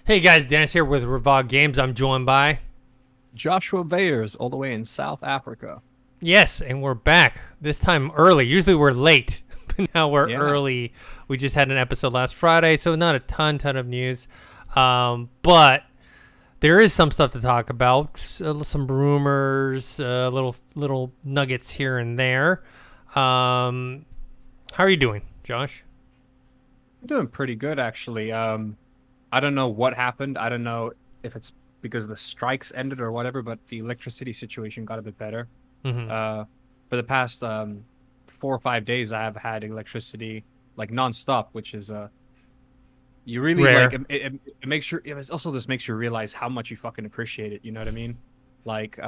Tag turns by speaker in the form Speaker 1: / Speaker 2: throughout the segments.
Speaker 1: Hey guys, Dennis here with Revog Games. I'm joined by
Speaker 2: Joshua Weyers, all the way in South Africa.
Speaker 1: yes, and we're back. This time early. Usually we're late, but now we're
Speaker 2: Yeah.
Speaker 1: early. We just had an episode last Friday, so not a ton of news, but there is some stuff to talk about. Some rumors, little nuggets here and there. How are you doing, Josh?
Speaker 2: I'm doing pretty good, actually. I don't know what happened. I don't know if it's because the strikes ended or whatever, but the electricity situation got a bit better.
Speaker 1: Mm-hmm.
Speaker 2: For the past 4 or 5 days, I have had electricity like nonstop, which is you really
Speaker 1: Rare.
Speaker 2: like it makes you. It also just makes you realize how much you fucking appreciate it. You know what I mean? Like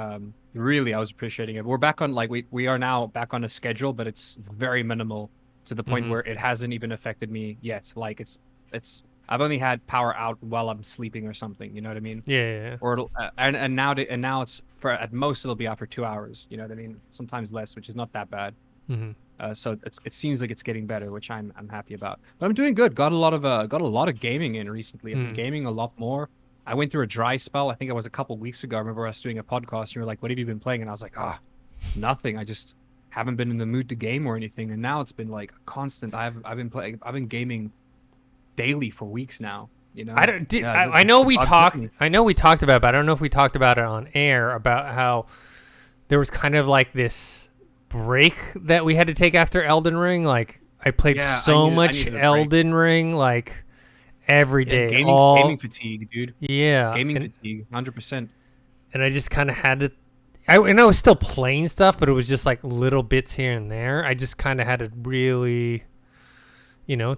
Speaker 2: really, I was appreciating it. We're back on like we are now back on a schedule, but it's very minimal to the point
Speaker 1: Mm-hmm.
Speaker 2: where it hasn't even affected me yet. Like it's I've only had power out while I'm sleeping or something. You know what I mean?
Speaker 1: Yeah.
Speaker 2: Or and now it's for at most it'll be out for 2 hours. You know what I mean? Sometimes less, which is not that bad.
Speaker 1: Mm-hmm.
Speaker 2: So it seems like it's getting better, which I'm happy about. But I'm doing good. Got a lot of gaming in recently. I've been
Speaker 1: Mm.
Speaker 2: gaming a lot more. I went through a dry spell. I think it was a couple weeks ago. I remember us doing a podcast. And you were like, "What have you been playing?" And I was like, nothing. I just haven't been in the mood to game or anything." And now it's been like constant. I've been gaming daily for weeks now. You know?
Speaker 1: I don't. Did,
Speaker 2: Yeah,
Speaker 1: I know we
Speaker 2: I've
Speaker 1: talked.
Speaker 2: been-
Speaker 1: I know we talked about it, but I don't know if we talked about it on air about how there was kind of like this break that we had to take after Elden Ring. Like I played
Speaker 2: Yeah,
Speaker 1: so
Speaker 2: I
Speaker 1: much
Speaker 2: needed a break.
Speaker 1: Elden Ring, like every
Speaker 2: Yeah,
Speaker 1: day,
Speaker 2: gaming fatigue, dude.
Speaker 1: yeah,
Speaker 2: Gaming
Speaker 1: and,
Speaker 2: fatigue, 100%.
Speaker 1: and I just kind of had to. And I was still playing stuff, but it was just like little bits here and there. I just kind of had to really,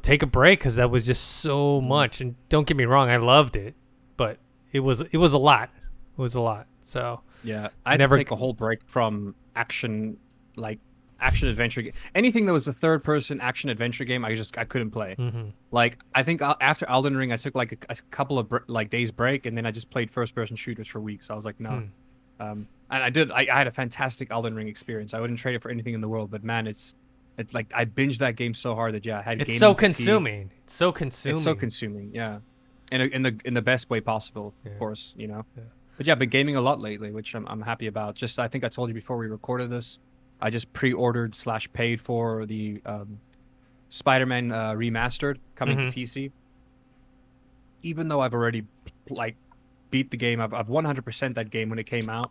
Speaker 1: take a break because that was just so much. And don't get me wrong, I loved it, but it was a lot. It was a lot. So
Speaker 2: Yeah, I had
Speaker 1: never.
Speaker 2: to take a whole break from action adventure game. Anything that was a third person action adventure game, I couldn't play.
Speaker 1: Mm-hmm.
Speaker 2: Like I think after Elden Ring, I took like a couple of like days break, and then I just played first person shooters for weeks. I was like, no. And I had a fantastic Elden Ring experience. I wouldn't trade it for anything in the world. But man, it's like I binged that game so hard that yeah, I had
Speaker 1: It's
Speaker 2: gaming
Speaker 1: so
Speaker 2: fatigue.
Speaker 1: consuming. It's so consuming.
Speaker 2: It's so consuming. Yeah, in the best way possible,
Speaker 1: Yeah.
Speaker 2: of course. You know.
Speaker 1: Yeah.
Speaker 2: But yeah, I've been gaming a lot lately, which I'm happy about. Just I think I told you before we recorded this, I just pre-ordered / paid for the Spider-Man remastered coming to
Speaker 1: Mhm.
Speaker 2: PC. Even though I've already like beat the game, I've 100% that game when it came out,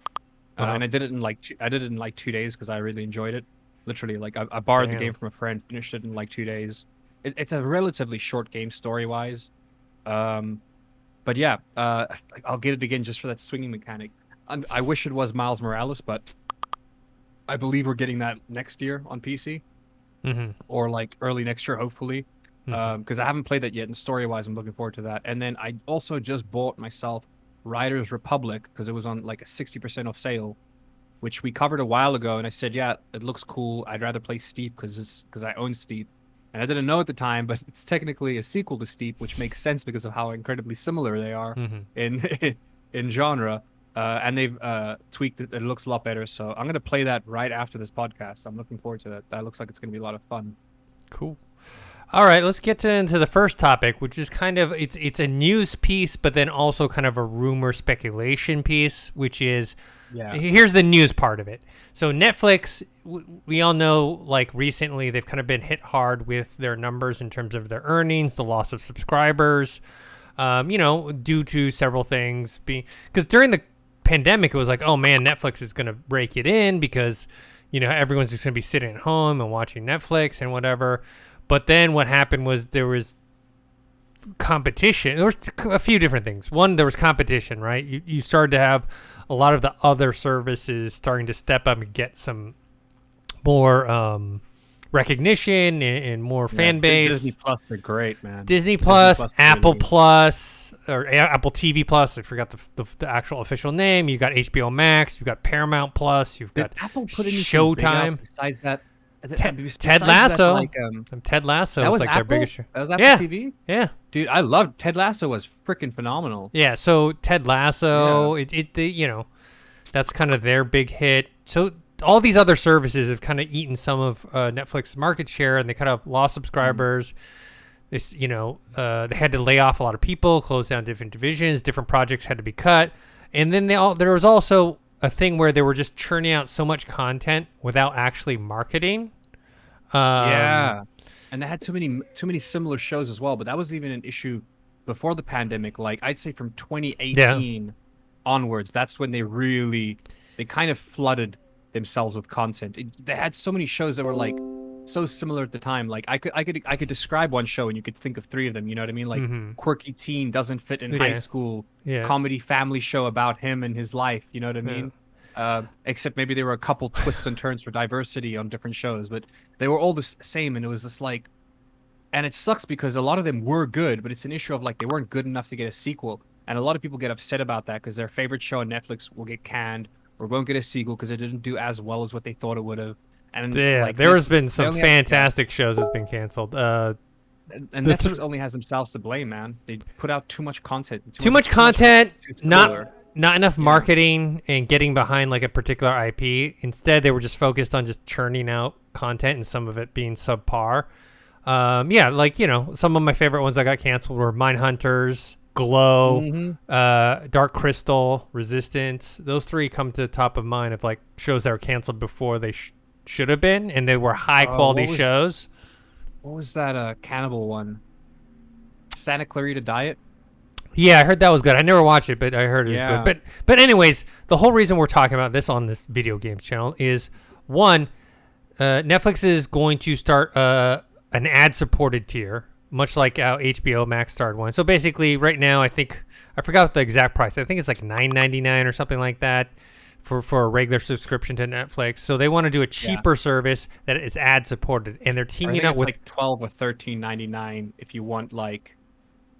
Speaker 1: Wow.
Speaker 2: and I did it in like 2 days because I really enjoyed it. Literally, like I borrowed the
Speaker 1: Damn.
Speaker 2: game from a friend, finished it in like 2 days. It's a relatively short game story-wise. But yeah, I'll get it again just for that swinging mechanic. I wish it was Miles Morales, but I believe we're getting that next year on PC
Speaker 1: Mhm.
Speaker 2: or like early next year, hopefully.
Speaker 1: Mhm.
Speaker 2: Because I haven't played that yet, and story-wise, I'm looking forward to that. And then I also just bought myself Riders Republic because it was on like a 60% off sale, which we covered a while ago. And I said, yeah, it looks cool. I'd rather play Steep because I own Steep. And I didn't know at the time, but it's technically a sequel to Steep, which makes sense because of how incredibly similar they are
Speaker 1: Mhm.
Speaker 2: in genre. And they've tweaked it. It looks a lot better. So I'm gonna play that right after this podcast. I'm looking forward to that. That looks like it's gonna be a lot of fun.
Speaker 1: Cool. All right, let's get into the first topic, which is kind of it's a news piece, but then also kind of a rumor speculation piece, which is
Speaker 2: Yeah.
Speaker 1: here's the news part of it. So Netflix, we all know, like recently they've kind of been hit hard with their numbers in terms of their earnings, the loss of subscribers, due to several things. Because during the pandemic, it was like, oh man, Netflix is going to break it in because, everyone's just going to be sitting at home and watching Netflix and whatever. But then what happened was there was competition. There was a few different things. One, there was competition, right? You started to have a lot of the other services starting to step up and get some more recognition and more fan base.
Speaker 2: Disney Plus, they're great, man.
Speaker 1: Disney Plus,
Speaker 2: Plus is
Speaker 1: Apple
Speaker 2: really good.
Speaker 1: Plus, or Apple TV Plus. I forgot the actual official name. You got HBO Max. You got Paramount Plus. You've
Speaker 2: Did
Speaker 1: got
Speaker 2: Apple put anything big out
Speaker 1: Showtime.
Speaker 2: besides that?
Speaker 1: Ted
Speaker 2: Besides
Speaker 1: Lasso. Ted Lasso
Speaker 2: that
Speaker 1: is
Speaker 2: was
Speaker 1: like
Speaker 2: Apple?
Speaker 1: their biggest show.
Speaker 2: That was Apple
Speaker 1: Yeah.
Speaker 2: TV?
Speaker 1: Yeah.
Speaker 2: Dude, I loved Ted Lasso was freaking phenomenal.
Speaker 1: Yeah, so Ted Lasso, that's kind of their big hit. So all these other services have kind of eaten some of Netflix's market share, and they kind of lost subscribers. This, they had to lay off a lot of people, close down different divisions, different projects had to be cut, and then there was also a thing where they were just churning out so much content without actually marketing.
Speaker 2: Yeah, and they had too many similar shows as well. But that was even an issue before the pandemic. Like I'd say from 2018 onwards, that's when they kind of flooded themselves with content. They had so many shows that were like so similar at the time. Like I could describe one show and you could think of three of them. You know what I mean? Like quirky teen doesn't fit in high school. Yeah. Comedy family show about him and his life. You know what I mean? Except maybe there were a couple twists and turns for diversity on different shows, but they were all the same. And it was just like, and it sucks because a lot of them were good, but it's an issue of like they weren't good enough to get a sequel. And a lot of people get upset about that because their favorite show on Netflix will get canned or won't get a sequel because it didn't do as well as what they thought it would have. And
Speaker 1: like, there has been some fantastic shows that's been canceled.
Speaker 2: And Netflix only has themselves to blame, man. They put out too much content.
Speaker 1: Too much content, not enough marketing and getting behind like a particular IP. Instead, they were just focused on just churning out content and some of it being subpar. Like, some of my favorite ones that got canceled were Mindhunters, Glow, Dark Crystal, Resistance. Those three come to the top of mind of like shows that were canceled before they should have been, and they were high quality shows.
Speaker 2: What was that cannibal one? Santa Clarita Diet?
Speaker 1: Yeah, I heard that was good. I never watched it, but I heard it was good. But anyways, the whole reason we're talking about this on this video games channel is one, Netflix is going to start an ad-supported tier, much like how HBO Max started one. So basically, right now, I forgot the exact price. I think it's like $9.99 or something like that for a regular subscription to Netflix. So they want to do a cheaper service that is ad-supported, and they're teaming up with
Speaker 2: like $12 or $13.99 if you want like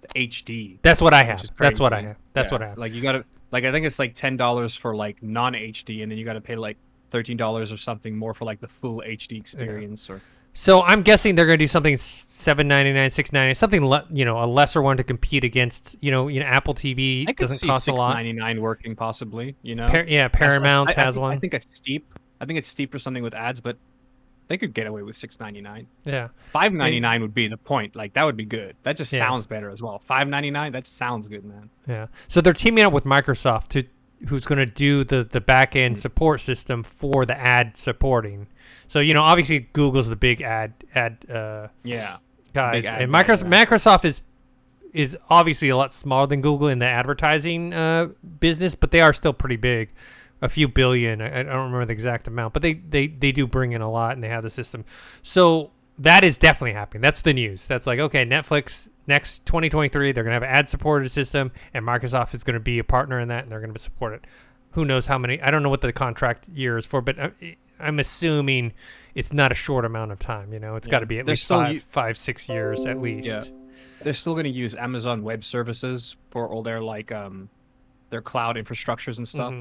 Speaker 2: the HD.
Speaker 1: That's what I have. That's what I have.
Speaker 2: Like you gotta I think it's like $10 for like non-HD, and then you gotta pay like $13 or something more for like the full HD experience. Or
Speaker 1: so I'm guessing they're gonna do something $7.99, $6.99, something a lesser one to compete against. Apple TV doesn't cost a lot.
Speaker 2: $6.99 working possibly.
Speaker 1: Paramount has one.
Speaker 2: I think it's steep. For something with ads, but they could get away with $6.99.
Speaker 1: Yeah,
Speaker 2: $5.99 would be the point. Like that would be good. That just sounds better as well. $5.99. That sounds good, man.
Speaker 1: Yeah. So they're teaming up with Microsoft who's going to do the back end support system for the ad supporting. So obviously Google's the big ad guys, and Microsoft is obviously a lot smaller than Google in the advertising business, but they are still pretty big. A few billion. I don't remember the exact amount, but they do bring in a lot, and they have the system. So that is definitely happening. That's the news. That's like, okay, Netflix next 2023, they're going to have an ad-supported system, and Microsoft is going to be a partner in that, and they're going to support it. Who knows how many? I don't know what the contract year is for, but I'm assuming it's not a short amount of time. It's got to be at least 5-6 years at least. Yeah.
Speaker 2: They're still going to use Amazon Web Services for all their their cloud infrastructures and stuff.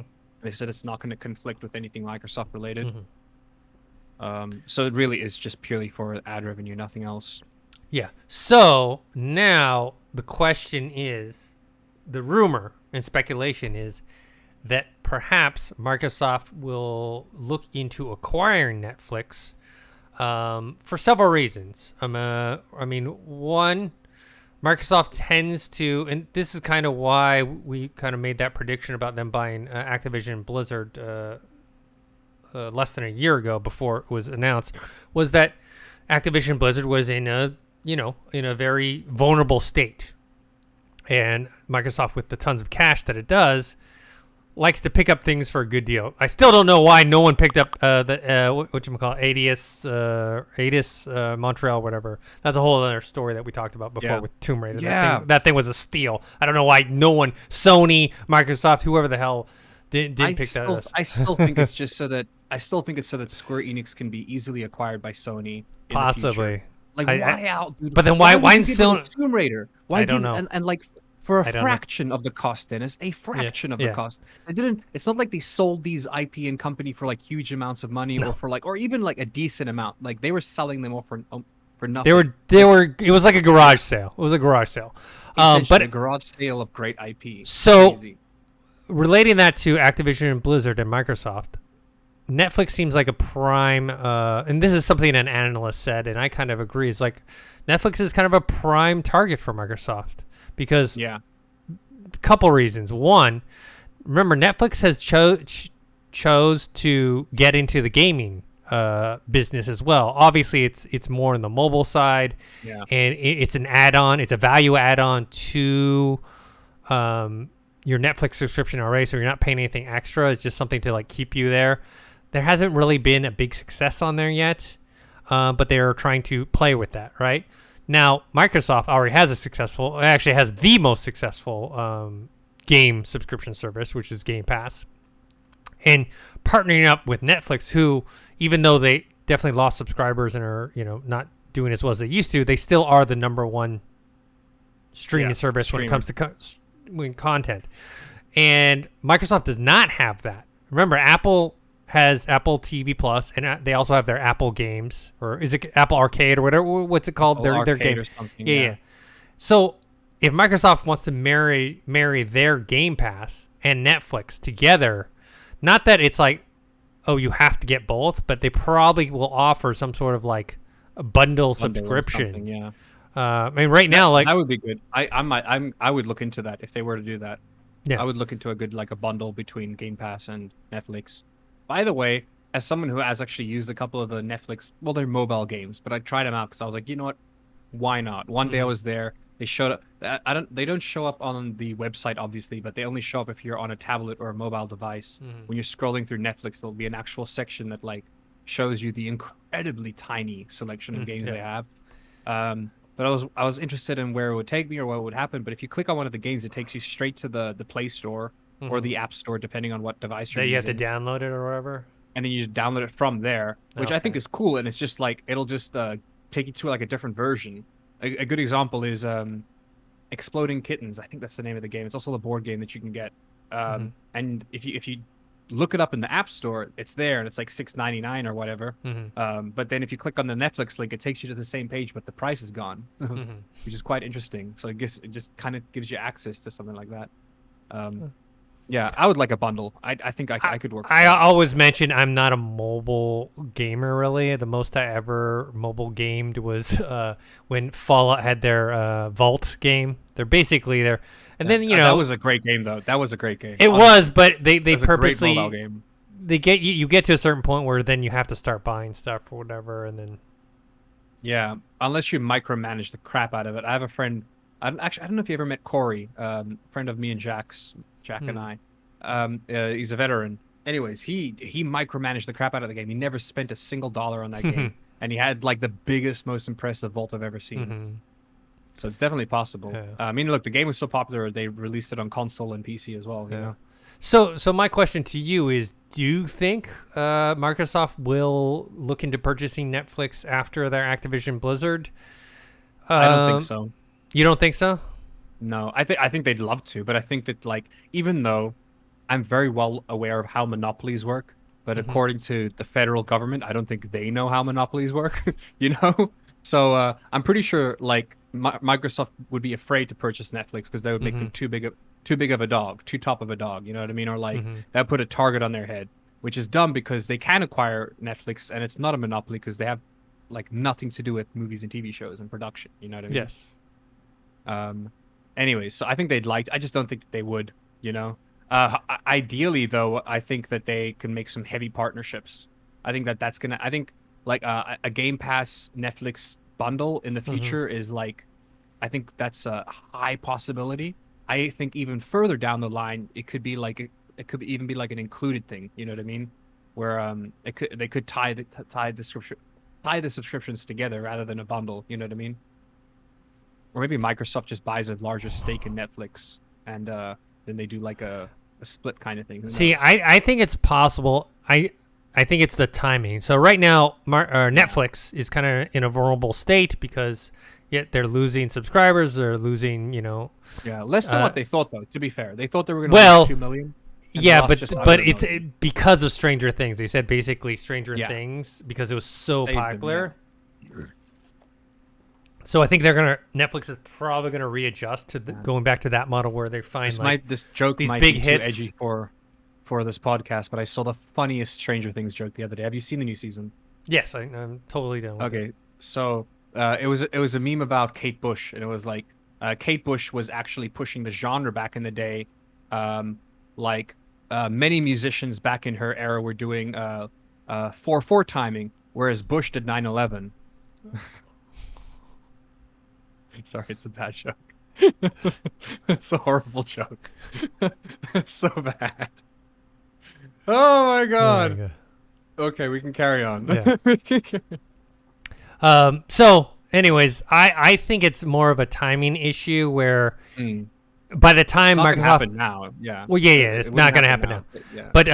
Speaker 2: They said it's not going to conflict with anything Microsoft related. So it really is just purely for ad revenue, nothing else.
Speaker 1: Yeah. So now the question is, the rumor and speculation is that perhaps Microsoft will look into acquiring Netflix for several reasons. One, Microsoft tends to, and this is kind of why we kind of made that prediction about them buying Activision and Blizzard less than a year ago before it was announced, was that Activision Blizzard was in a very vulnerable state. And Microsoft, with the tons of cash that it does, likes to pick up things for a good deal. I still don't know why no one picked up Adis Montreal, whatever. That's a whole other story that we talked about before with Tomb Raider.
Speaker 2: Yeah.
Speaker 1: That thing was a steal. I don't know why no one, Sony, Microsoft, whoever the hell, didn't pick that up.
Speaker 2: I still think it's just so that Square Enix can be easily acquired by Sony.
Speaker 1: Possibly.
Speaker 2: Like why out? Dude?
Speaker 1: But then why Sony?
Speaker 2: Tomb Raider. Why
Speaker 1: I don't know.
Speaker 2: And like. For a fraction of the cost, Dennis. A fraction of the cost. It's not like they sold these IP and company for like huge amounts of money, or even like a decent amount. Like they were selling them all for nothing.
Speaker 1: They were. It was like a garage sale. It was a garage sale.
Speaker 2: But a garage sale of great IP.
Speaker 1: So, relating that to Activision and Blizzard and Microsoft, Netflix seems like a prime, and this is something an analyst said, and I kind of agree. Is like Netflix is kind of a prime target for Microsoft because
Speaker 2: Yeah.
Speaker 1: a couple reasons. One, remember Netflix has chose to get into the gaming business as well. Obviously, it's more on the mobile side,
Speaker 2: Yeah.
Speaker 1: and it's an add-on. It's a value add-on to your Netflix subscription already, so you're not paying anything extra. It's just something to like keep you there. There hasn't really been a big success on there yet, but they're trying to play with that, right? Now, Microsoft already has actually has the most successful game subscription service, which is Game Pass. And partnering up with Netflix, who, even though they definitely lost subscribers and are, not doing as well as they used to, they still are the number one streaming service when it comes to content. And Microsoft does not have that. Remember, Apple has Apple TV Plus, and they also have their Apple games, or is it Apple Arcade or whatever? What's it called? Their game
Speaker 2: or something.
Speaker 1: Yeah. So if Microsoft wants to marry their Game Pass and Netflix together, not that it's like, oh, you have to get both, but they probably will offer some sort of like a bundle subscription.
Speaker 2: Yeah.
Speaker 1: I mean, right now, like
Speaker 2: that would be good. I would look into that if they were to do that.
Speaker 1: Yeah.
Speaker 2: I would look into a good like a bundle between Game Pass and Netflix. By the way, as someone who has actually used a couple of the Netflix, well, they're mobile games, but I tried them out because I was like, you know what, why not? One day I was there. They showed up. They don't show up on the website, obviously, but they only show up if you're on a tablet or a mobile device. When you're scrolling through Netflix, there'll be an actual section that like shows you the incredibly tiny selection of games they have. But I was interested in where it would take me or what would happen. But if you click on one of the games, it takes you straight to the Play Store or the App Store, depending on what device you're
Speaker 1: that you
Speaker 2: using.
Speaker 1: have to download it or whatever.
Speaker 2: And then you just download it from there, which I think is cool. And it's just like it'll just take you to like a different version. A good example is Exploding Kittens. I think that's the name of the game. It's also a board game that you can get. And if you look it up in the App Store, it's there and it's like $6.99 or whatever. But then if you click on the Netflix link, it takes you to the same page, but the price is gone, which is quite interesting. So I guess it just kind of gives you access to something like that. Yeah, I would like a bundle. I think I could work.
Speaker 1: I always mention I'm not a mobile gamer, really. The most I ever mobile gamed was when Fallout had their Vault game. They're basically there. And then,
Speaker 2: that was a great game, though. That was a great game.
Speaker 1: It was, but they purposely...
Speaker 2: a great mobile game.
Speaker 1: They get you get to a certain point where then you have to start buying stuff or whatever, and then...
Speaker 2: Yeah, unless you micromanage the crap out of it. I have a friend... I don't know if you ever met Corey, friend of me and Jack and I. He's a veteran. Anyways, he micromanaged the crap out of the game. He never spent a single dollar on that game. And he had like the biggest, most impressive vault I've ever seen. So it's definitely possible.
Speaker 1: Yeah.
Speaker 2: I mean, look, the game was so popular, they released it on console and PC as well. You know?
Speaker 1: So my question to you is, do you think Microsoft will look into purchasing Netflix after their Activision Blizzard?
Speaker 2: I don't think so.
Speaker 1: You don't think so?
Speaker 2: No, I think they'd love to, but I think that like even though I'm very well aware of how monopolies work, but according to the federal government, I don't think they know how monopolies work. So I'm pretty sure like Microsoft would be afraid to purchase Netflix because that would make them too big of a dog, too top of a dog. You know what I mean? Or like that put a target on their head, which is dumb because they can acquire Netflix and it's not a monopoly because they have like nothing to do with movies and TV shows and production. You know what I mean?
Speaker 1: Yes.
Speaker 2: Anyways, so I think they'd like. I just don't think that they would. Ideally, though, I think that they can make some heavy partnerships. I think that's gonna. I think like a Game Pass Netflix bundle in the future is like, I think that's a high possibility. I think even further down the line, it could be like it could even be like an included thing. You know what I mean? Where they could tie the subscriptions together rather than a bundle. You know what I mean? Or maybe Microsoft just buys a larger stake in Netflix and then they do like a split kind of thing.
Speaker 1: See, I think it's possible. I think it's the timing. So right now, Netflix is kind of in a vulnerable state because they're losing subscribers. They're losing,
Speaker 2: Yeah, less than what they thought, though, to be fair. They thought they were going to lose 2 million.
Speaker 1: Yeah, but it's because of Stranger Things. They said basically Stranger Things because it was so popular. So I think Netflix is probably gonna readjust to going back to that model where they find
Speaker 2: this joke
Speaker 1: these
Speaker 2: might
Speaker 1: big
Speaker 2: be
Speaker 1: hits.
Speaker 2: too edgy for for this podcast, but I saw the funniest Stranger Things joke the other day. Have you seen the new season?
Speaker 1: Yes, I'm totally down with it.
Speaker 2: Okay, so it was a meme about Kate Bush, and it was like Kate Bush was actually pushing the genre back in the day. Um, like many musicians back in her era were doing 4/4 timing, whereas Bush did 9/11. Sorry, it's a bad joke. It's a horrible joke. It's so bad. Oh my
Speaker 1: Oh my
Speaker 2: god.
Speaker 1: god.
Speaker 2: Okay, we can carry on.
Speaker 1: Yeah. So, anyways, I think it's more of a timing issue where
Speaker 2: Mm.
Speaker 1: by the time
Speaker 2: It's not gonna
Speaker 1: Microsoft,
Speaker 2: happen now. Yeah.
Speaker 1: well, yeah,
Speaker 2: It
Speaker 1: it's
Speaker 2: wouldn't
Speaker 1: not going to happen now.
Speaker 2: Yeah.
Speaker 1: But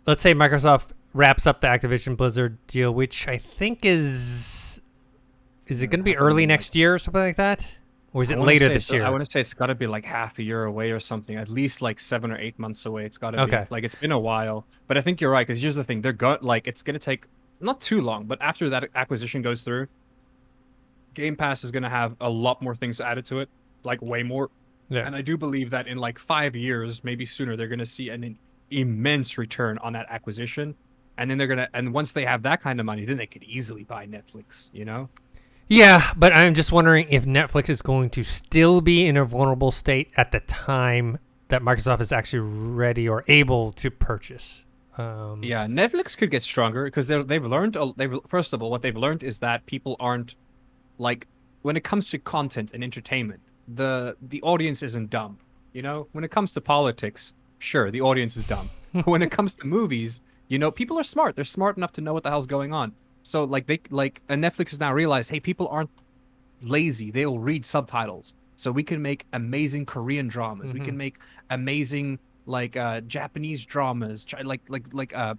Speaker 1: let's say Microsoft wraps up the Activision Blizzard deal, which I think is it going to be early next year or something like that, or is it later this year?
Speaker 2: I want to say it's got to be like half a year away or something. At least like 7 or 8 months away. It's got to
Speaker 1: Okay.
Speaker 2: be. Like it's been a while. But I think you're right because here's the thing: it's gonna take not too long, but after that acquisition goes through, Game Pass is gonna have a lot more things added to it, like way more.
Speaker 1: Yeah.
Speaker 2: And I do believe that in like 5 years, maybe sooner, they're gonna see an immense return on that acquisition. And then and once they have that kind of money, then they could easily buy Netflix, you know?
Speaker 1: Yeah, but I'm just wondering if Netflix is going to still be in a vulnerable state at the time that Microsoft is actually ready or able to purchase.
Speaker 2: Yeah, Netflix could get stronger because they've learned. First of all, what they've learned is that people aren't like when it comes to content and entertainment, the audience isn't dumb. You know, when it comes to politics, sure, the audience is dumb. When it comes to movies, you know, people are smart. They're smart enough to know what the hell's going on. So and Netflix has now realized, hey, people aren't lazy. They'll read subtitles. So we can make amazing Korean dramas.
Speaker 1: Mm-hmm.
Speaker 2: We can make amazing Japanese dramas.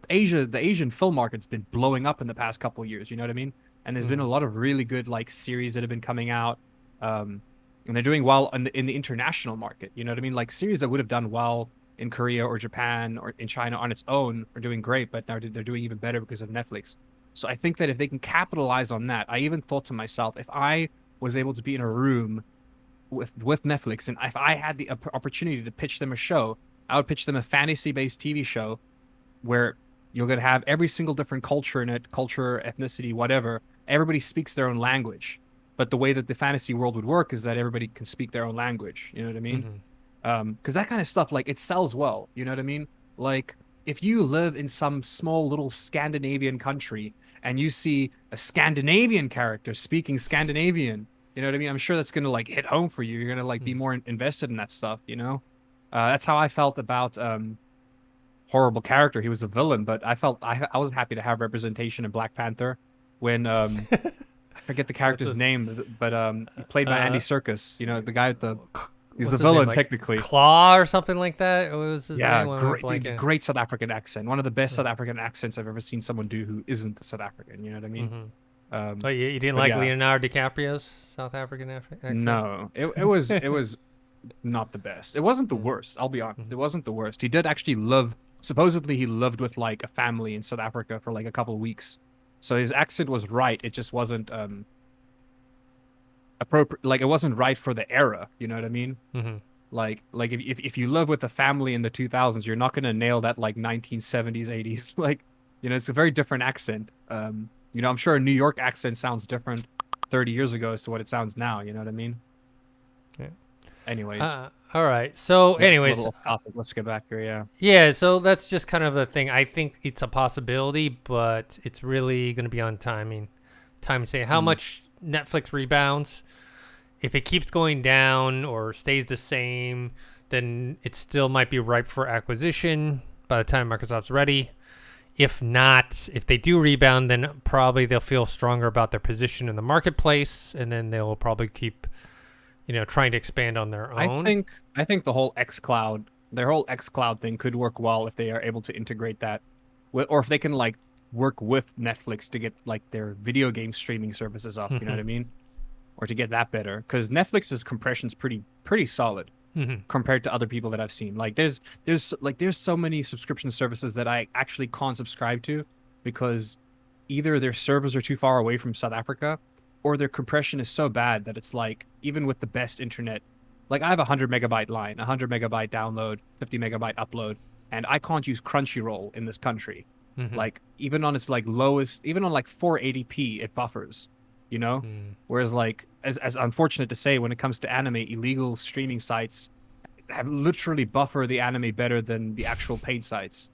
Speaker 2: Asia, the Asian film market's been blowing up in the past couple of years. You know what I mean? And there's been a lot of really good like series that have been coming out. And they're doing well in the international market. You know what I mean? Like series that would have done well in Korea or Japan or in China on its own are doing great, but now they're doing even better because of Netflix. So I think that if they can capitalize on that, I even thought to myself, if I was able to be in a room with Netflix and if I had the opportunity to pitch them a show, I would pitch them a fantasy-based TV show where you're going to have every single different culture in it, culture, ethnicity, whatever. Everybody speaks their own language. But the way that the fantasy world would work is that everybody can speak their own language. You know what I mean? Because that kind of stuff, like, it sells well. You know what I mean? Like, if you live in some small little Scandinavian country and you see a Scandinavian character speaking Scandinavian, you know what I mean? I'm sure that's going to, like, hit home for you. You're going to, like, be more invested in that stuff, you know? That's how I felt about Horrible Character. He was a villain, but I felt I was happy to have representation in Black Panther when I forget the character's name, but played by Andy Serkis. You know, the guy with the he's the villain technically.
Speaker 1: Claw or something like that. What was his name?
Speaker 2: Great South African accent. One of the best South African accents I've ever seen someone do who isn't South African. You know what I mean?
Speaker 1: Oh, you didn't like Leonardo DiCaprio's South African accent?
Speaker 2: No, it was not the best. It wasn't the worst. I'll be honest. It wasn't the worst. He did actually live. Supposedly, he lived with like a family in South Africa for like a couple of weeks. So his accent was right. It just wasn't appropriate. Like it wasn't right for the era. You know what I mean? Like if you live with a family in the 2000s, you're not gonna nail that like 1970s, 80s. Like, you know, it's a very different accent. You know, I'm sure a New York accent sounds different 30 years ago as to what it sounds now. You know what I mean?
Speaker 1: Yeah.
Speaker 2: Anyways.
Speaker 1: All right. So, anyways,
Speaker 2: let's get back here. Yeah.
Speaker 1: Yeah. So that's just kind of the thing. I think it's a possibility, but it's really going to be on timing. Time to say how much Netflix rebounds. If it keeps going down or stays the same, then it still might be ripe for acquisition by the time Microsoft's ready. If not, if they do rebound, then probably they'll feel stronger about their position in the marketplace, and then they'll probably keep, you know, trying to expand on their own.
Speaker 2: I think the whole their whole xCloud thing could work well if they are able to integrate that, or if they can like work with Netflix to get like their video game streaming services up. You know what I mean? Or to get that better, because Netflix's compression's pretty solid compared to other people that I've seen. Like there's so many subscription services that I actually can't subscribe to because either their servers are too far away from South Africa, or their compression is so bad that it's like, even with the best internet, like I have a 100 megabyte line, 100 megabyte download, 50 megabyte upload, and I can't use Crunchyroll in this country.
Speaker 1: Mm-hmm.
Speaker 2: Like even on its like lowest, even on like 480p, it buffers, you know.
Speaker 1: Mm.
Speaker 2: Whereas like as unfortunate to say, when it comes to anime, illegal streaming sites have literally buffer the anime better than the actual paid sites,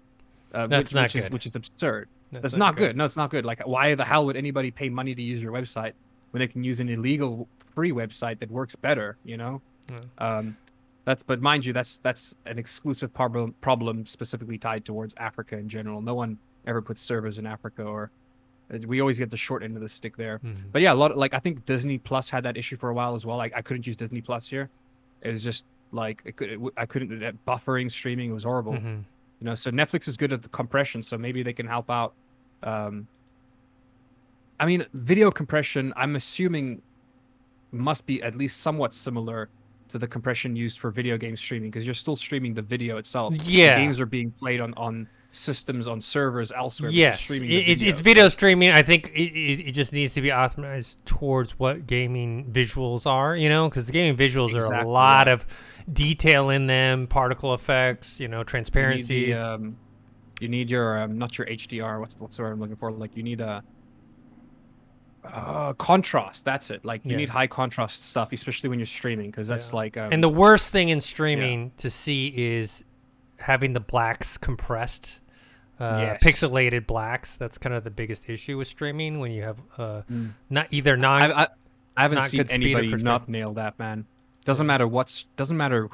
Speaker 1: That's not good.
Speaker 2: which is absurd.
Speaker 1: That's
Speaker 2: That's
Speaker 1: not
Speaker 2: not
Speaker 1: good.
Speaker 2: good. No, it's not good. Like, why the hell would anybody pay money to use your website when they can use an illegal free website that works better? You know.
Speaker 1: Yeah.
Speaker 2: But mind you, that's an exclusive problem specifically tied towards Africa in general. No one ever puts servers in Africa, or we always get the short end of the stick there.
Speaker 1: Mm-hmm.
Speaker 2: But yeah, a lot of, like I think Disney Plus had that issue for a while as well. Like I couldn't use Disney Plus here. It was just like I couldn't buffering streaming was horrible.
Speaker 1: Mm-hmm.
Speaker 2: You know, so Netflix is good at the compression, so maybe they can help out. I mean, video compression, I'm assuming must be at least somewhat similar to the compression used for video game streaming, because you're still streaming the video itself. The
Speaker 1: Yeah.
Speaker 2: games are being played on systems, on servers elsewhere, but you're
Speaker 1: Yes,
Speaker 2: streaming the
Speaker 1: it's
Speaker 2: video.
Speaker 1: video
Speaker 2: So
Speaker 1: streaming. I think it just needs to be optimized towards what gaming visuals are, you know, because the gaming visuals are a
Speaker 2: exactly,
Speaker 1: lot
Speaker 2: yeah.
Speaker 1: of detail in them, particle effects, you know,
Speaker 2: You need
Speaker 1: transparency.
Speaker 2: you need your not your HDR. What's the word I'm looking for? Like you need a contrast. That's it. Like you
Speaker 1: Yeah,
Speaker 2: need high contrast stuff, especially when you're streaming, because that's
Speaker 1: yeah.
Speaker 2: like
Speaker 1: And the worst thing in
Speaker 2: yeah.
Speaker 1: streaming to see is having the blacks compressed,
Speaker 2: Yes.
Speaker 1: pixelated blacks. That's kind of the biggest issue with streaming when you have
Speaker 2: Mm.
Speaker 1: not either non
Speaker 2: I haven't
Speaker 1: not
Speaker 2: seen
Speaker 1: good speed or
Speaker 2: anybody
Speaker 1: crisp.
Speaker 2: not nail that, man. Doesn't
Speaker 1: Yeah.
Speaker 2: matter doesn't matter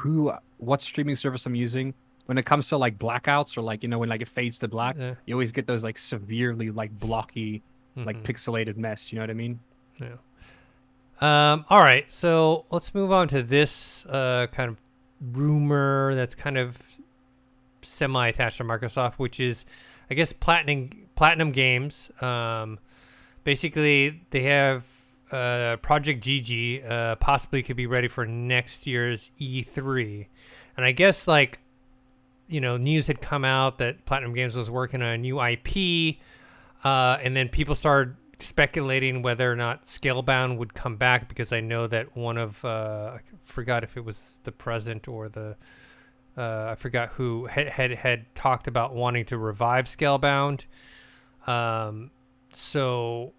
Speaker 2: what streaming service I'm using. When it comes to like blackouts or like when like it fades to black,
Speaker 1: Yeah.
Speaker 2: you always get those like severely like blocky, like
Speaker 1: Mhm.
Speaker 2: pixelated mess. You know what I mean?
Speaker 1: Yeah. All right, so let's move on to this kind of rumor that's kind of semi-attached to Microsoft, which is, I guess, Platinum Games. Basically, they have Project GG possibly could be ready for next year's E3, and I guess like news had come out that Platinum Games was working on a new IP, and then people started speculating whether or not Scalebound would come back, because I know that one of I forgot if it was the president or the I forgot who had talked about wanting to revive Scalebound. So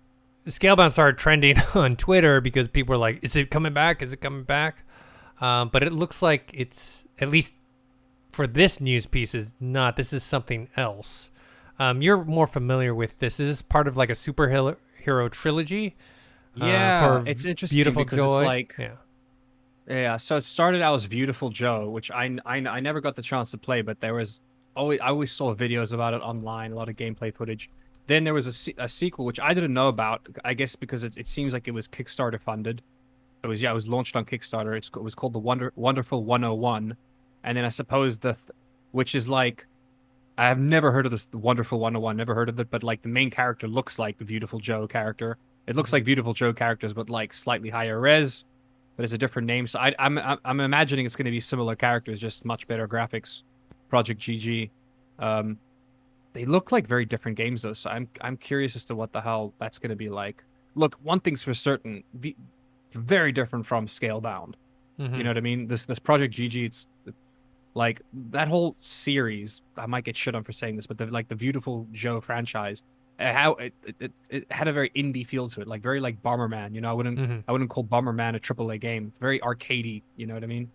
Speaker 1: Scalebound started trending on Twitter because people were like, "Is it coming back? Is it coming back?" But it looks like it's, at least for this news piece, is not. This is something else. You're more familiar with this. Is this part of like a superhero trilogy?
Speaker 2: Yeah,
Speaker 1: For
Speaker 2: it's interesting
Speaker 1: Beautiful
Speaker 2: because
Speaker 1: Joy.
Speaker 2: it's like
Speaker 1: Yeah.
Speaker 2: yeah. So it started out as Beautiful Joe, which I never got the chance to play, but I always saw videos about it online, a lot of gameplay footage. Then there was a sequel which I didn't know about, I guess because it seems like it was Kickstarter funded. It was launched on Kickstarter. It was called the Wonderful 101, and then I suppose which is like, I have never heard of this Wonderful 101, never heard of it, but like the main character looks like the Beautiful Joe character. It looks like Beautiful Joe characters, but like slightly higher res, but it's a different name. So I'm imagining it's going to be similar characters, just much better graphics. Project GG. They look like very different games though, so I'm curious as to what the hell that's going to be like. Look, one thing's for certain, very different from Scalebound.
Speaker 1: Mm-hmm.
Speaker 2: You know what I mean? This Project GG, it's like that whole series. I might get shit on for saying this, but the Beautiful Joe franchise, how it had a very indie feel to it, like very like Bomberman. You know,
Speaker 1: Mm-hmm.
Speaker 2: I wouldn't call Bomberman a AAA game. It's very arcadey. You know what I mean?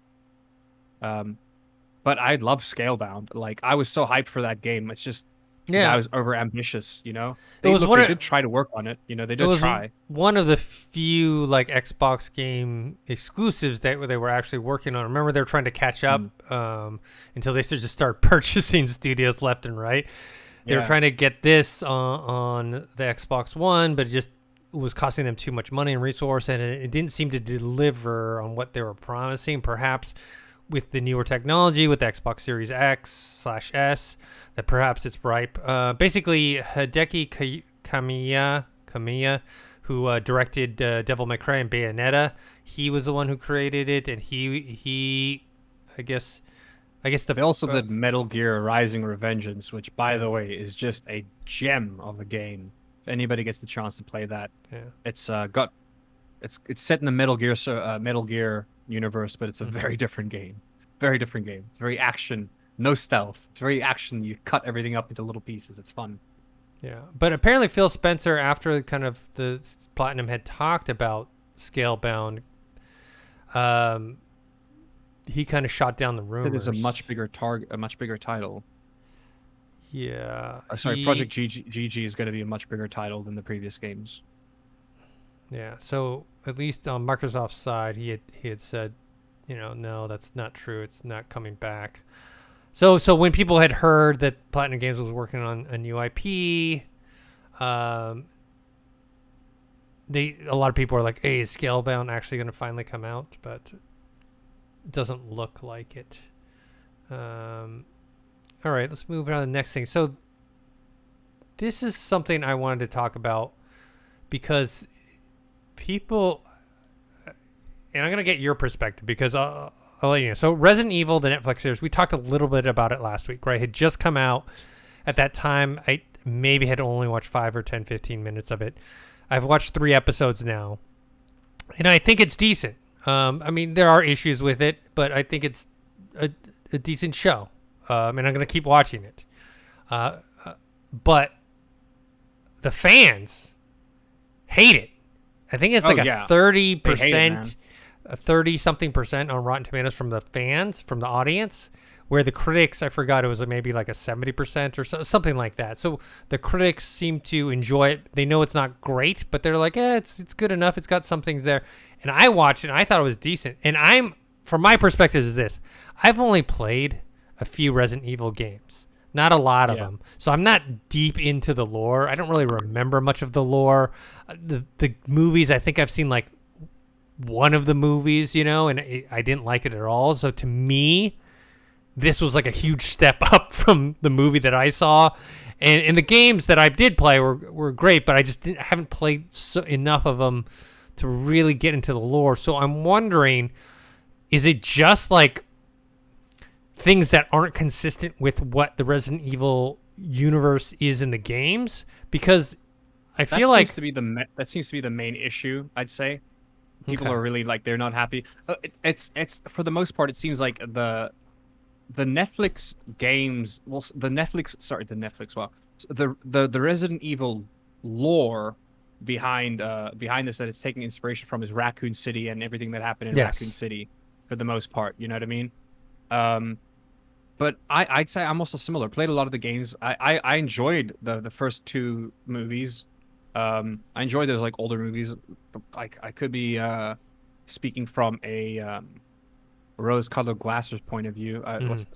Speaker 2: But I love Scalebound. Like I was so hyped for that game. It's just the guy
Speaker 1: Yeah.
Speaker 2: was over ambitious. You know,
Speaker 1: It was one
Speaker 2: they
Speaker 1: of-
Speaker 2: did try to work on it. You know, they
Speaker 1: It
Speaker 2: did
Speaker 1: was
Speaker 2: try.
Speaker 1: one of the few like Xbox game exclusives that they were actually working on. Remember, they were trying to catch up until they just start purchasing studios left and right. They were
Speaker 2: Yeah.
Speaker 1: trying to get this on the Xbox One, but it just was costing them too much money and resource, and it didn't seem to deliver on what they were promising. Perhaps with the newer technology, with the Xbox Series X/S, that perhaps it's ripe. Basically, Hideki Kamiya, who directed Devil May Cry and Bayonetta, he was the one who created it, and he, I guess
Speaker 2: They also did Metal Gear Rising: Revengeance, which, by the way, is just a gem of a game. If anybody gets the chance to play that,
Speaker 1: yeah.
Speaker 2: it's it's set in the Metal Gear universe, but it's a very different game. Very different game. It's very action no stealth. It's very action. You cut everything up into little pieces. It's fun.
Speaker 1: Yeah, but apparently Phil Spencer, after kind of the Platinum had talked about Scalebound, he kind of shot down the rumors.
Speaker 2: It is a much bigger title.
Speaker 1: Yeah.
Speaker 2: Sorry, Project GG is going to be a much bigger title than the previous games.
Speaker 1: Yeah. So at least on Microsoft's side, he had said, no, that's not true. It's not coming back. So when people had heard that Platinum Games was working on a new IP, a lot of people are like, "Hey, is Scalebound actually going to finally come out?" But it doesn't look like it. All right, let's move on to the next thing. So this is something I wanted to talk about because people, and I'm going to get your perspective because I'll let you know. So Resident Evil, the Netflix series, we talked a little bit about it last week, right? It had just come out. At that time, I maybe had only watched 5 or 10, 15 minutes of it. I've watched 3 episodes now, and I think it's decent. I mean, there are issues with it, but I think it's a decent show, and I'm going to keep watching it. But the fans hate it. I think it's like a 30%, a 30-something percent on Rotten Tomatoes from the fans, from the audience, where the critics, I forgot, it was maybe like a 70% or something like that. So the critics seem to enjoy it. They know it's not great, but they're like, it's good enough. It's got some things there. And I watched it, and I thought it was decent. And from my perspective, is this. I've only played a few Resident Evil games. Not a lot of them. So I'm not deep into the lore. I don't really remember much of the lore. The movies, I think I've seen like one of the movies, and I didn't like it at all. So to me, this was like a huge step up from the movie that I saw. And the games that I did play were great, but I just haven't played enough of them to really get into the lore. So I'm wondering, is it just like things that aren't consistent with what the Resident Evil universe is in the games? Because I feel like
Speaker 2: that seems to be the main issue. I'd say people are really like, they're not happy. It's for the most part, it seems like the Netflix games. Well, the Resident Evil lore behind this, that it's taking inspiration from, is Raccoon City and everything that happened in Raccoon City, for the most part. You know what I mean? But I'd say I'm also similar. Played a lot of the games. I enjoyed the first 2 movies. I enjoyed those like older movies. Like I could be speaking from a rose-colored glasses point of view. What's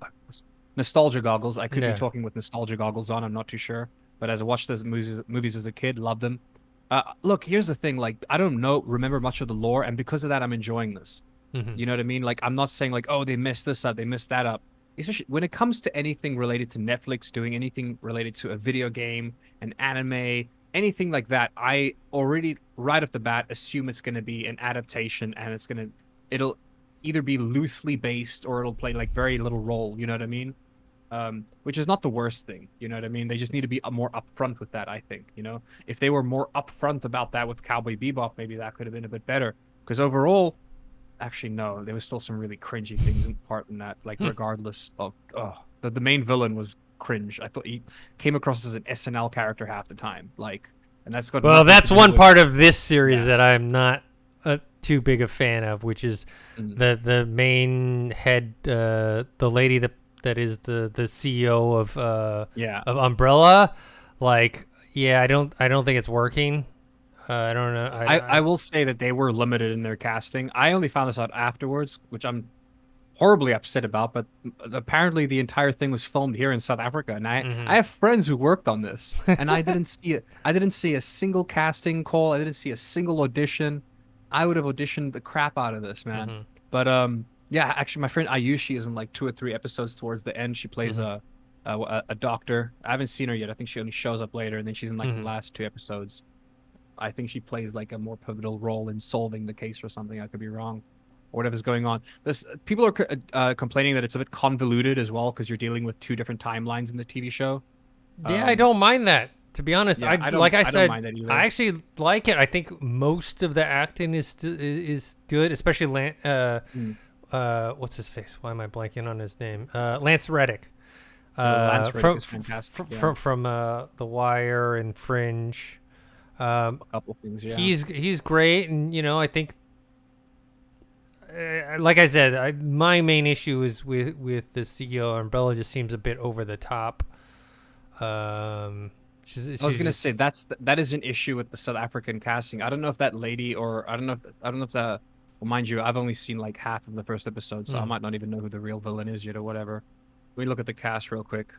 Speaker 2: nostalgia goggles? I could be talking with nostalgia goggles on. I'm not too sure. But as I watched those movies as a kid, loved them. Look, here's the thing. Like, I don't remember much of the lore, and because of that, I'm enjoying this. You know what I mean? Like, I'm not saying like, oh, they messed this up, they messed that up. Especially when it comes to anything related to Netflix, doing anything related to a video game, an anime, anything like that, I already right off the bat assume it's going to be an adaptation, and it'll either be loosely based or it'll play like very little role. You know what I mean? Which is not the worst thing. You know what I mean? They just need to be more upfront with that, I think. If they were more upfront about that with Cowboy Bebop, maybe that could have been a bit better. Because overall, actually, no, there was still some really cringy things in that, like regardless of the main villain was cringe. I thought he came across as an SNL character half the time, like, and that's got
Speaker 1: that's one part of this series that I'm not too big a fan of, which is the main head, the lady that is the CEO of Umbrella. Like, I don't think it's working. I don't know.
Speaker 2: I will say that they were limited in their casting. I only found this out afterwards, which I'm horribly upset about. But apparently, the entire thing was filmed here in South Africa, and I have friends who worked on this, and I didn't see it. I didn't see a single casting call. I didn't see a single audition. I would have auditioned the crap out of this, man. But actually, my friend Ayushi is in like 2 or 3 episodes towards the end. She plays a doctor. I haven't seen her yet. I think she only shows up later, and then she's in like the last 2 episodes. I think she plays like a more pivotal role in solving the case or something. I could be wrong, or whatever's going on. People are complaining that it's a bit convoluted as well, because you're dealing with 2 different timelines in the TV show.
Speaker 1: I don't mind that, to be honest. I don't mind that either. I actually like it. I think most of the acting is good, especially what's his face? Why am I blanking on his name? Lance Reddick.
Speaker 2: Lance Reddick is
Speaker 1: from
Speaker 2: fantastic.
Speaker 1: from The Wire and Fringe.
Speaker 2: A couple things. Yeah.
Speaker 1: He's great, and I think, like I said, my main issue is with the CEO Umbrella. Just seems a bit over the top.
Speaker 2: I was gonna say that is an issue with the South African casting. I don't know if that lady, or I don't know if the. Well, mind you, I've only seen like half of the first episode, so I might not even know who the real villain is yet or whatever. Let me look at the cast real quick,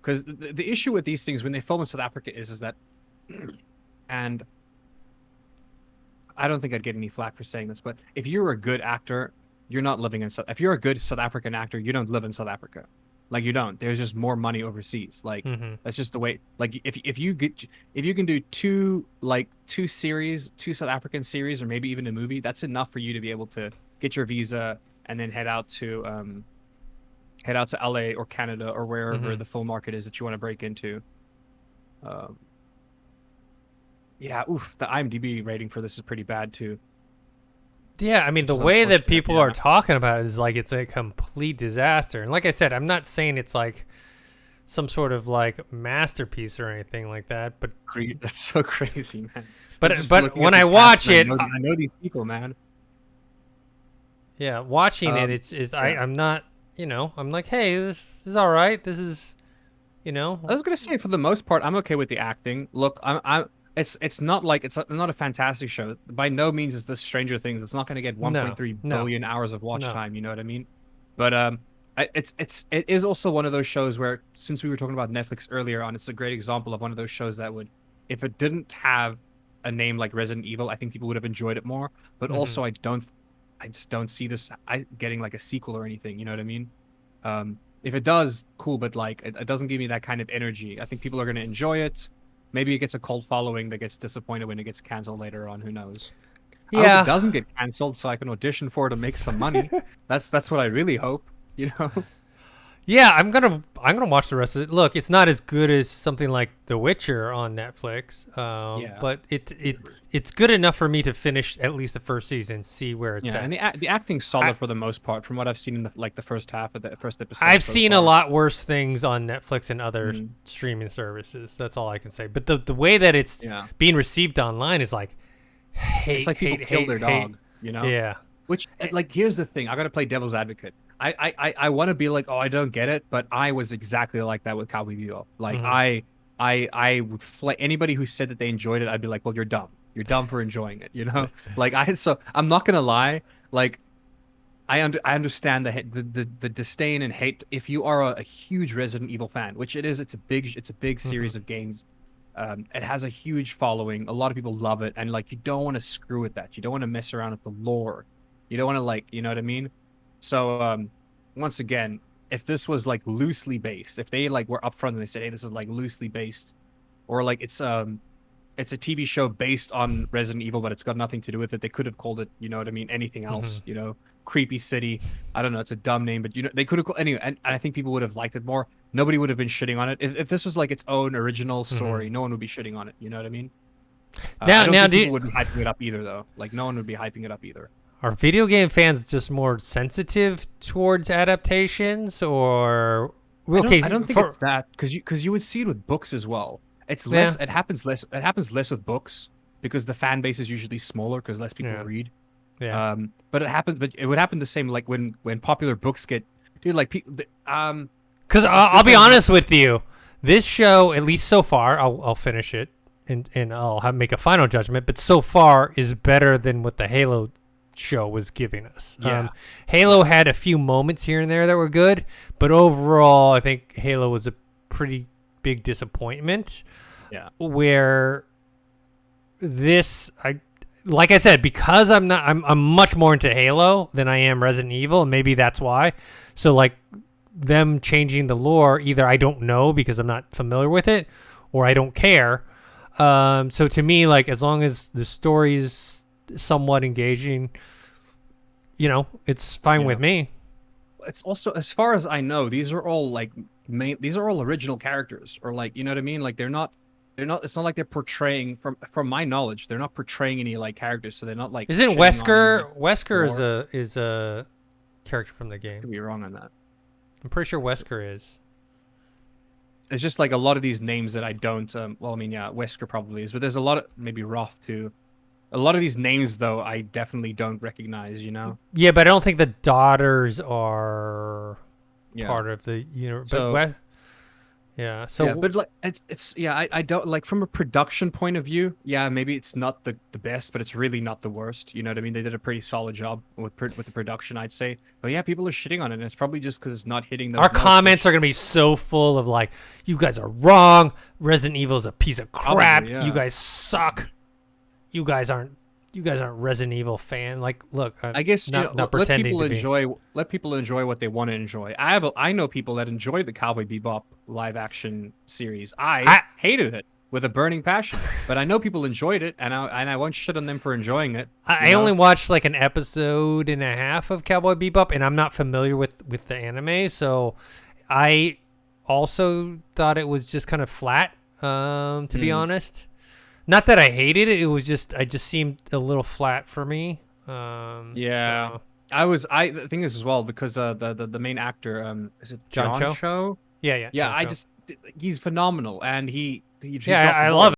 Speaker 2: because the issue with these things when they film in South Africa is that, and I don't think I'd get any flack for saying this, but if you're a good actor, you're not living in South. If you're a good South African actor, you don't live in South Africa. Like, you don't. There's just more money overseas. Like, that's just the way. Like, if you can do two South African series, or maybe even a movie, that's enough for you to be able to get your visa and then head out to LA or Canada or wherever the film market is that you want to break into. Yeah, the IMDb rating for this is pretty bad too.
Speaker 1: Yeah, I mean, the way that people are talking about it is like it's a complete disaster. And like I said, I'm not saying it's like some sort of like masterpiece or anything like that, but
Speaker 2: that's so crazy, man.
Speaker 1: But when I watch it,
Speaker 2: I know these people, man.
Speaker 1: Yeah, watching it, I'm not, I'm like, hey, this is all right. This is,
Speaker 2: I was gonna say, for the most part, I'm okay with the acting. Look, It's not like it's not a fantastic show. By no means is this Stranger Things. It's not going to get 1.3 billion hours of watch time. You know what I mean? But it is also one of those shows where, since we were talking about Netflix earlier on, it's a great example of one of those shows that would, if it didn't have a name like Resident Evil, I think people would have enjoyed it more. But also, I just don't see this getting like a sequel or anything. You know what I mean? If it does, cool. But like, it doesn't give me that kind of energy. I think people are going to enjoy it. Maybe it gets a cult following that gets disappointed when it gets canceled later on. Who knows?
Speaker 1: Yeah.
Speaker 2: I hope it doesn't get canceled so I can audition for it and make some money. That's what I really hope.
Speaker 1: Yeah, I'm gonna watch the rest of it. Look, it's not as good as something like The Witcher on Netflix, but it's good enough for me to finish at least the first season, see where it's at.
Speaker 2: And the acting's solid for the most part, from what I've seen in the first half of the first episode.
Speaker 1: I've seen a lot worse things on Netflix and other streaming services. That's all I can say. But the way that it's being received online is like hate.
Speaker 2: It's like people kill their dog.
Speaker 1: Yeah.
Speaker 2: Which, like, here's the thing. I got to play devil's advocate. I want to be like, oh, I don't get it, but I was exactly like that with Cowboy Bebop. Like, I would anybody who said that they enjoyed it, I'd be like, well, you're dumb. You're dumb for enjoying it, Like, so I'm not gonna lie. Like, I understand the disdain and hate. If you are a huge Resident Evil fan, which it is, it's a big series of games. It has a huge following. A lot of people love it, and like, you don't want to screw with that. You don't want to mess around with the lore. You don't want to, like, you know what I mean? So, once again, if this was like loosely based, if they like were upfront and they said, hey, this is like loosely based, or like it's a TV show based on Resident Evil, but it's got nothing to do with it, they could have called it, you know what I mean, anything else, Creepy City. I don't know, it's a dumb name, but they could have called anyway, and I think people would have liked it more. Nobody would have been shitting on it. If this was like its own original story, no one would be shitting on it. You know what I mean? I don't think people would be hyping it up either, though. Like, no one would be hyping it up either.
Speaker 1: Are video game fans just more sensitive towards adaptations, or
Speaker 2: okay? I don't think it's that, because you would see it with books as well. It's less. It happens less. It happens less with books because the fan base is usually smaller because less people read.
Speaker 1: Yeah.
Speaker 2: But it happens. But it would happen the same like when popular books get, dude. Like
Speaker 1: Because I'll be honest with you, this show, at least so far, I'll finish it and I'll make a final judgment. But so far is better than what the Halo show was giving us. Halo had a few moments here and there that were good, but overall I think Halo was a pretty big disappointment. Where this, like I said, because I'm much more into Halo than I am Resident Evil, and maybe that's why. So like them changing the lore, either I don't know because I'm not familiar with it, or I don't care. So to me, like, as long as the story's somewhat engaging, it's fine with me.
Speaker 2: It's also, as far as I know, these are all like these are all original characters, or like, you know what I mean? Like, they're not it's not like they're portraying, from my knowledge, they're not portraying any like characters, so they're not like.
Speaker 1: Isn't Wesker is a character from the game?
Speaker 2: Could be wrong on that.
Speaker 1: I'm pretty sure Wesker is.
Speaker 2: It's just like a lot of these names that I don't. Well, I mean, yeah, Wesker probably is, but there's a lot of maybe Roth too. A lot of these names though, I definitely don't recognize. You know.
Speaker 1: Yeah, but I don't think the daughters are
Speaker 2: Yeah.
Speaker 1: part of the
Speaker 2: So
Speaker 1: but yeah. So
Speaker 2: yeah, but like it's yeah, I don't like from a production point of view. Yeah, maybe it's not the best, but it's really not the worst. You know what I mean? They did a pretty solid job with the production, I'd say. But yeah, people are shitting on it, and it's probably just because it's not hitting those
Speaker 1: our
Speaker 2: marks,
Speaker 1: comments are gonna be so full of like, you guys are wrong. Resident Evil is a piece of crap.
Speaker 2: Probably, yeah.
Speaker 1: You guys suck. You guys aren't Resident Evil fan. Like, look,
Speaker 2: I guess
Speaker 1: not
Speaker 2: let
Speaker 1: pretending
Speaker 2: people
Speaker 1: to be.
Speaker 2: enjoy what they want to enjoy. I know people that enjoyed the Cowboy Bebop live action series. I hated it with a burning passion, but I know people enjoyed it, and I won't shit on them for enjoying it.
Speaker 1: I only watched like an episode and a half of Cowboy Bebop, and I'm not familiar with the anime, so I also thought it was just kind of flat. To be honest, not that I hated it. It was just I just seemed a little flat for me.
Speaker 2: Yeah.
Speaker 1: So.
Speaker 2: I think this as well because the main actor is it
Speaker 1: John
Speaker 2: John
Speaker 1: Cho?
Speaker 2: Cho?
Speaker 1: Yeah.
Speaker 2: Yeah,
Speaker 1: John Cho.
Speaker 2: he's phenomenal, and he
Speaker 1: Yeah,
Speaker 2: dropped the
Speaker 1: I
Speaker 2: ball.
Speaker 1: love